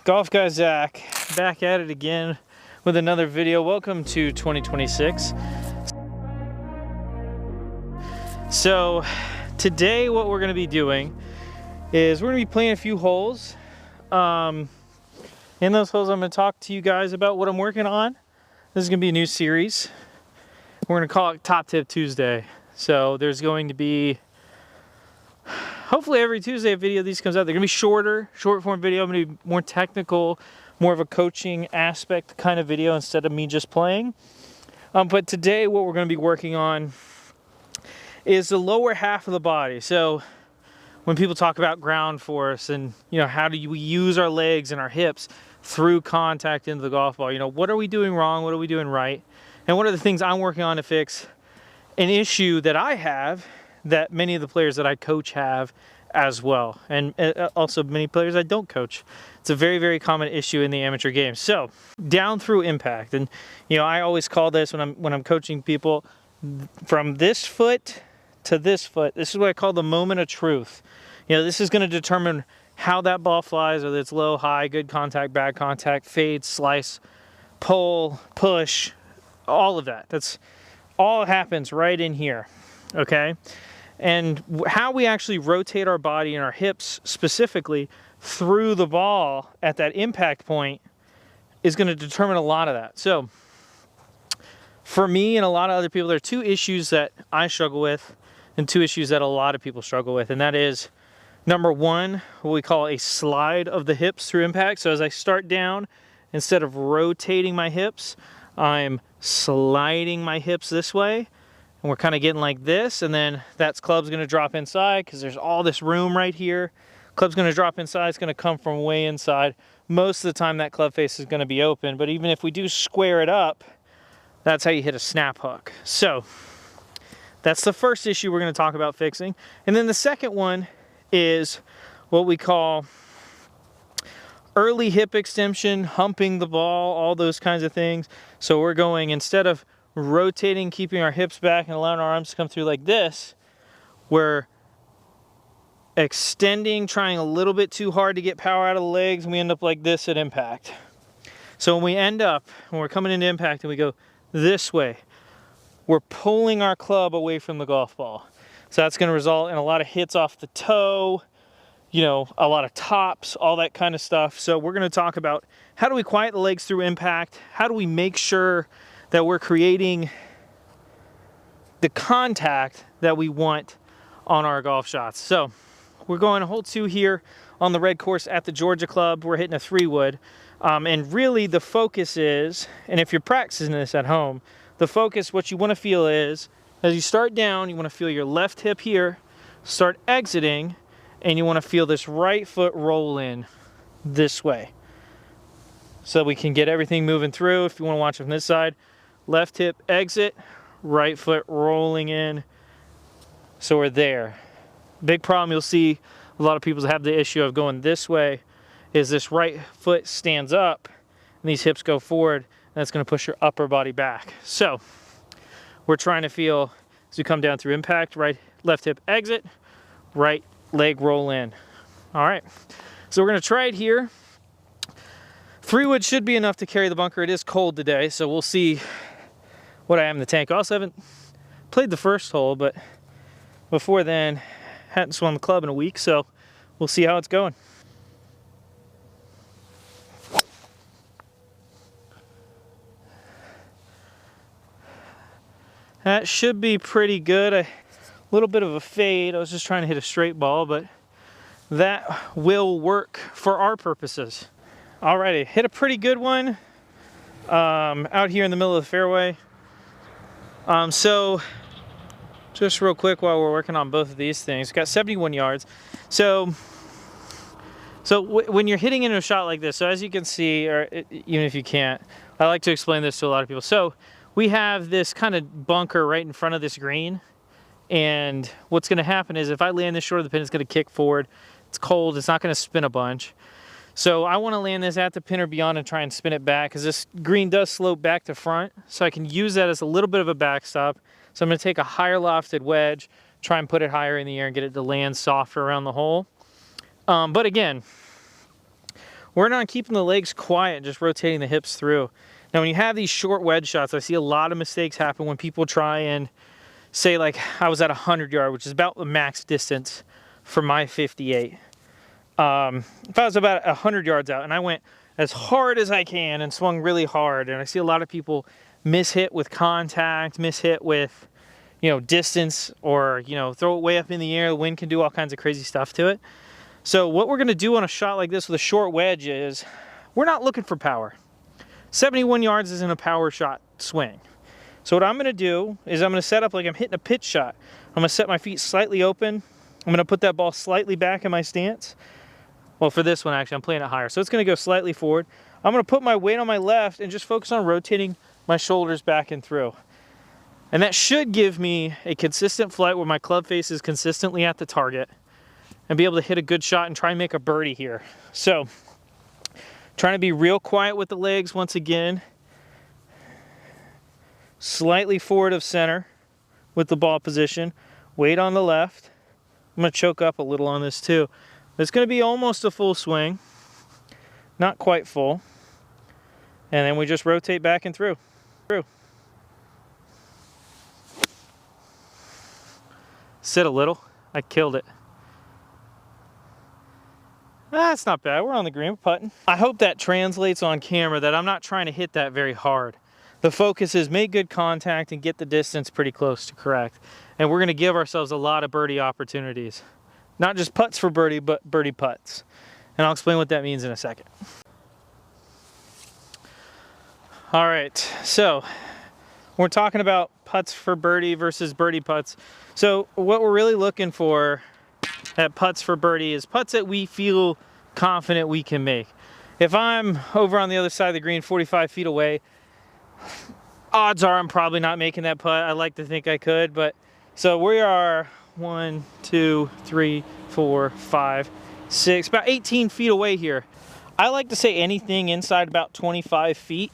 Golf Guy Zach, back at it again with another video. Welcome to 2026. So today what we're going to be doing is we're going to be playing a few holes. In those holes I'm going to talk to you guys about what I'm working on. This is going to be a new series. We're going to call it Top Tip Tuesday. So there's going to be, hopefully every Tuesday a video of these comes out. They're going to be shorter, short form video. I'm going to be more technical, more of a coaching aspect kind of video instead of me just playing. But today what we're going to be working on is the lower half of the body. So when people talk about ground force and, you know, how do we use our legs and our hips through contact into the golf ball, you know, what are we doing wrong? What are we doing right? And what are the things I'm working on to fix an issue that I have that many of the players that I coach have as well. And also many players I don't coach. It's a very, very common issue in the amateur game. So down through impact. And, you know, I always call this when I'm coaching people from this foot to this foot. This is what I call the moment of truth. You know, this is going to determine how that ball flies, whether it's low, high, good contact, bad contact, fade, slice, pull, push, all of that. That's all happens right in here, okay? And how we actually rotate our body and our hips specifically through the ball at that impact point is going to determine a lot of that. So for me and a lot of other people, there are two issues that I struggle with and two issues that a lot of people struggle with. And that is, number one, what we call a slide of the hips through impact. So as I start down, instead of rotating my hips, I'm sliding my hips this way. And we're kind of getting like this. And then that club's going to drop inside because there's all this room right here. Club's going to drop inside. It's going to come from way inside. Most of the time that club face is going to be open. But even if we do square it up, that's how you hit a snap hook. So that's the first issue we're going to talk about fixing. And then the second one is what we call early hip extension, humping the ball, all those kinds of things. So we're going, instead of rotating, keeping our hips back and allowing our arms to come through like this, we're extending, trying a little bit too hard to get power out of the legs, and we end up like this at impact. So when we're coming into impact and we go this way, we're pulling our club away from the golf ball. So that's going to result in a lot of hits off the toe, you know, a lot of tops, all that kind of stuff. So we're going to talk about how do we quiet the legs through impact? How do we make sure that we're creating the contact that we want on our golf shots? So we're going to hole 2 here on the red course at the Georgia Club. We're hitting a 3-wood. And really the focus is, and if you're practicing this at home, the focus, what you want to feel is, as you start down, you want to feel your left hip here, start exiting, and you want to feel this right foot roll in this way. So we can get everything moving through. If you want to watch it from this side, left hip exit, right foot rolling in. So we're there. Big problem you'll see a lot of people have the issue of going this way is this right foot stands up and these hips go forward, and that's going to push your upper body back. So we're trying to feel, as we come down through impact, left hip exit, right leg roll in. All right, so we're going to try it here. 3-wood should be enough to carry the bunker. It is cold today, so we'll see what I have in the tank. I also haven't played the first hole, but before then, hadn't swung the club in a week, so we'll see how it's going. That should be pretty good. A little bit of a fade. I was just trying to hit a straight ball, but that will work for our purposes. Alrighty, hit a pretty good one out here in the middle of the fairway. So just real quick while we're working on both of these things, got 71 yards. So when you're hitting into a shot like this, so as you can see, or even if you can't, I like to explain this to a lot of people. So we have this kind of bunker right in front of this green, and what's going to happen is if I land this short of the pin, it's going to kick forward. It's cold. It's not going to spin a bunch. So I want to land this at the pin or beyond and try and spin it back, because this green does slope back to front, so I can use that as a little bit of a backstop. So I'm going to take a higher lofted wedge, try and put it higher in the air and get it to land softer around the hole. But again, Working on keeping the legs quiet and just rotating the hips through. Now when you have these short wedge shots, I see a lot of mistakes happen when people try and say, like, I was at 100 yard, which is about the max distance for my 58. If I was about 100 yards out and I went as hard as I can and swung really hard, and I see a lot of people miss hit with contact, miss hit with, you know, distance, or, you know, throw it way up in the air. The wind can do all kinds of crazy stuff to it. So what we're gonna do on a shot like this with a short wedge is, we're not looking for power. 71 yards isn't a power shot swing. So what I'm gonna do is I'm gonna set up like I'm hitting a pitch shot. I'm gonna set my feet slightly open. I'm gonna put that ball slightly back in my stance. Well, for this one, actually, I'm playing it higher. So it's gonna go slightly forward. I'm gonna put my weight on my left and just focus on rotating my shoulders back and through. And that should give me a consistent flight where my club face is consistently at the target and be able to hit a good shot and try and make a birdie here. So, trying to be real quiet with the legs once again. Slightly forward of center with the ball position. Weight on the left. I'm going to choke up a little on this too. It's going to be almost a full swing. Not quite full. And then we just rotate back and through. Sit a little. I killed it. That's not bad. We're on the green. We're putting. I hope that translates on camera, that I'm not trying to hit that very hard. The focus is make good contact and get the distance pretty close to correct. And we're going to give ourselves a lot of birdie opportunities. Not just putts for birdie, but birdie putts. And I'll explain what that means in a second. All right, so we're talking about putts for birdie versus birdie putts. So what we're really looking for at putts for birdie is putts that we feel confident we can make. If I'm over on the other side of the green 45 feet away, odds are I'm probably not making that putt. I like to think I could, but so we are 1, 2, 3, 4, 5, 6, about 18 feet away here. I like to say anything inside about 25 feet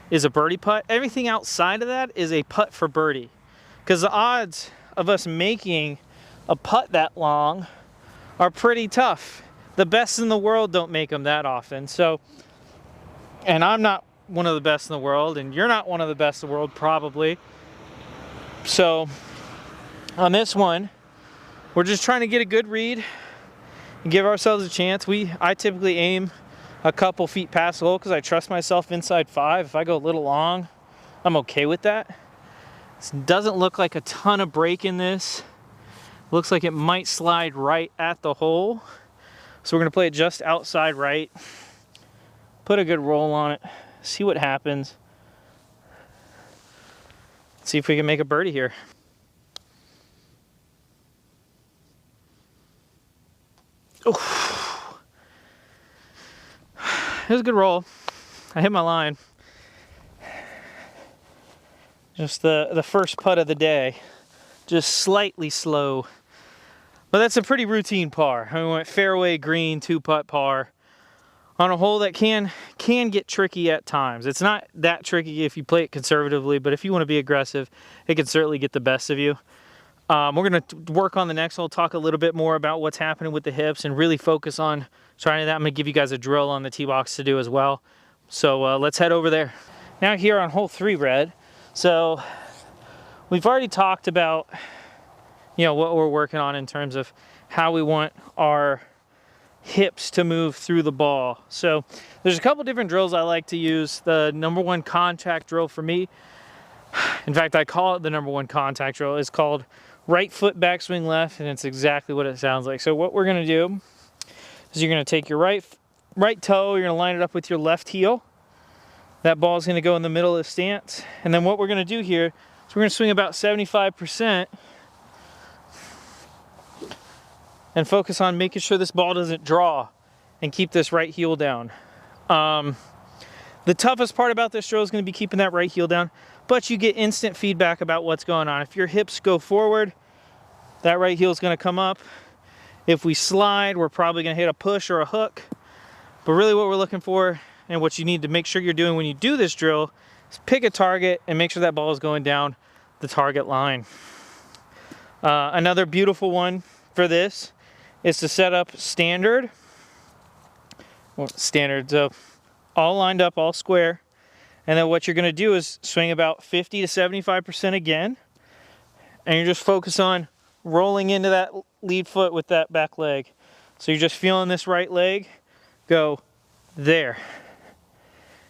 is a birdie putt. Everything outside of that is a putt for birdie, because the odds of us making a putt that long are pretty tough. The best in the world don't make them that often. So, and I'm not one of the best in the world, and you're not one of the best in the world probably. So on this one, we're just trying to get a good read and give ourselves a chance. I typically aim a couple feet past the hole because I trust myself inside 5. If I go a little long, I'm okay with that. This doesn't look like a ton of break in this. Looks like it might slide right at the hole. So we're gonna play it just outside right. Put a good roll on it. See what happens. See if we can make a birdie here. Oof. It was a good roll. I hit my line. Just the first putt of the day. Just slightly slow. But that's a pretty routine par. I went fairway green, 2-putt par on a hole that can get tricky at times. It's not that tricky if you play it conservatively, but if you want to be aggressive, it can certainly get the best of you. We're going to work on the next hole, talk a little bit more about what's happening with the hips and really focus on trying that. I'm going to give you guys a drill on the tee box to do as well. So let's head over there. Now here on hole 3, Red. So we've already talked about, you know, what we're working on in terms of how we want our hips to move through the ball. So there's a couple different drills I like to use. The #1 contact drill for me, in fact, I call it the #1 contact drill, is called right foot backswing left, and it's exactly what it sounds like. So what we're gonna do is you're gonna take your right toe, you're gonna line it up with your left heel. That ball is gonna go in the middle of the stance. And then what we're gonna do here is we're gonna swing about 75% and focus on making sure this ball doesn't draw and keep this right heel down. The toughest part about this drill is going to be keeping that right heel down, but you get instant feedback about what's going on. If your hips go forward, that right heel is going to come up. If we slide, we're probably going to hit a push or a hook. But really what we're looking for, and what you need to make sure you're doing when you do this drill, is pick a target and make sure that ball is going down the target line. Another beautiful one for this is to set up standard standard. So all lined up, all square. And then what you're gonna do is swing about 50 to 75% again. And you're just focused on rolling into that lead foot with that back leg. So you're just feeling this right leg go there.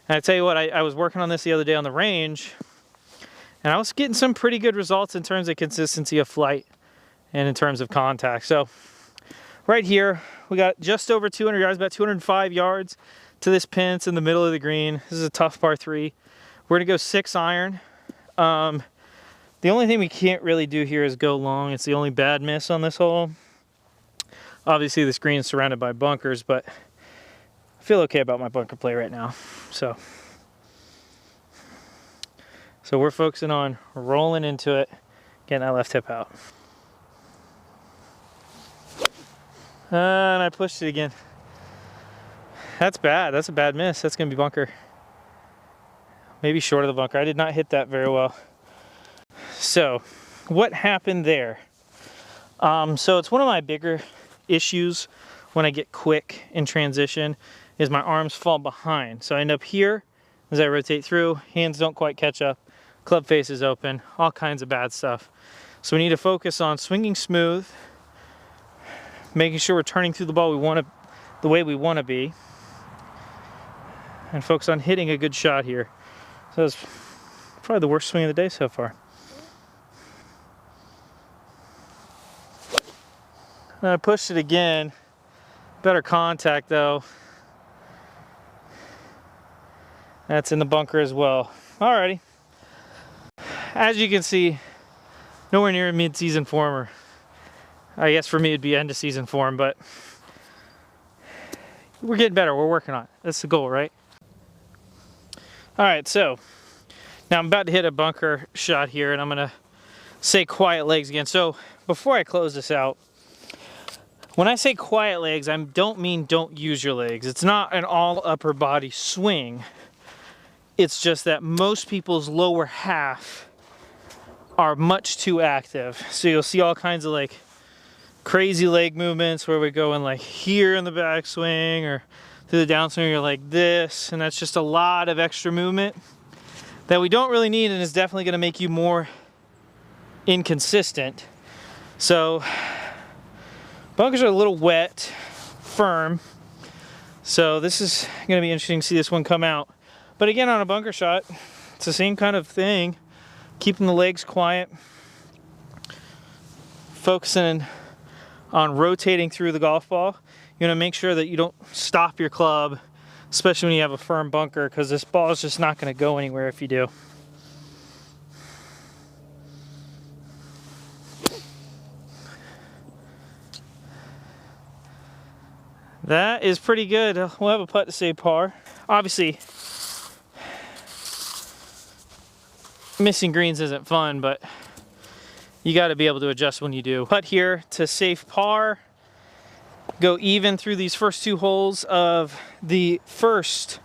And I tell you what, I was working on this the other day on the range, and I was getting some pretty good results in terms of consistency of flight and in terms of contact. So right here, we got just over 200 yards, about 205 yards to this pin. It's in the middle of the green. This is a tough par 3. We're gonna go 6 iron. The only thing we can't really do here is go long. It's the only bad miss on this hole. Obviously this green is surrounded by bunkers, but I feel okay about my bunker play right now. So we're focusing on rolling into it, getting that left hip out. And I pushed it again. That's bad. That's a bad miss. That's gonna be bunker. Maybe short of the bunker. I did not hit that very well. So what happened there? So it's one of my bigger issues when I get quick in transition is my arms fall behind. So I end up here as I rotate through, hands don't quite catch up, club face is open, all kinds of bad stuff. So we need to focus on swinging smooth, making sure we're turning through the ball the way we want to be, and focus on hitting a good shot here. So it's probably the worst swing of the day so far. And I pushed it again, better contact though. That's in the bunker as well. Alrighty. As you can see, nowhere near mid-season form, or I guess for me it'd be end of season form, but we're getting better, we're working on it. That's the goal, right? Alright, so now I'm about to hit a bunker shot here, and I'm gonna say quiet legs again. So before I close this out, when I say quiet legs, I don't mean don't use your legs. It's not an all upper body swing. It's just that most people's lower half are much too active. So you'll see all kinds of like crazy leg movements where we go in like here in the backswing or through the downswing, you're like this, and that's just a lot of extra movement that we don't really need and is definitely gonna make you more inconsistent. So bunkers are a little wet, firm. So this is gonna be interesting to see this one come out. But again, on a bunker shot, it's the same kind of thing. Keeping the legs quiet, focusing on rotating through the golf ball. You wanna make sure that you don't stop your club, especially when you have a firm bunker, because this ball is just not gonna go anywhere if you do. That is pretty good. We'll have a putt to save par. Obviously, missing greens isn't fun, but you got to be able to adjust when you do. Putt here to save par. Go even through these first 2 holes of the first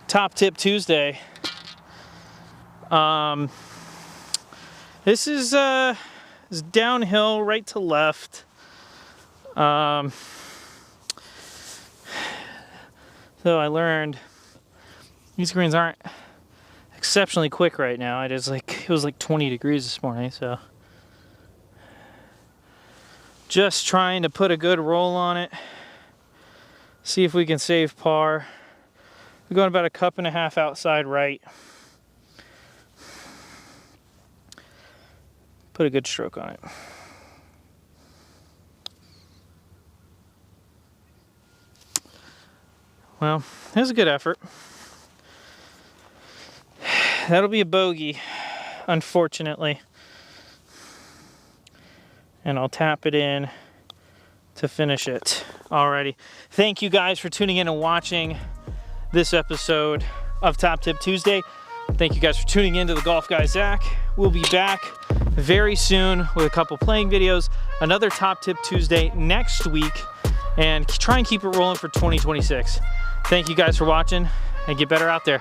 Top Tip Tuesday. This is downhill, right to left. So I learned these greens aren't exceptionally quick right now. It was like 20 degrees this morning, so just trying to put a good roll on it. See if we can save par. We're going about a cup and a half outside right. Put a good stroke on it. Well, that was a good effort. That'll be a bogey, unfortunately. And I'll tap it in to finish it. Alrighty. Thank you guys for tuning in and watching this episode of Top Tip Tuesday. Thank you guys for tuning in to the Golf Guy Zach. We'll be back very soon with a couple playing videos, another Top Tip Tuesday next week, and try and keep it rolling for 2026. Thank you guys for watching, and get better out there.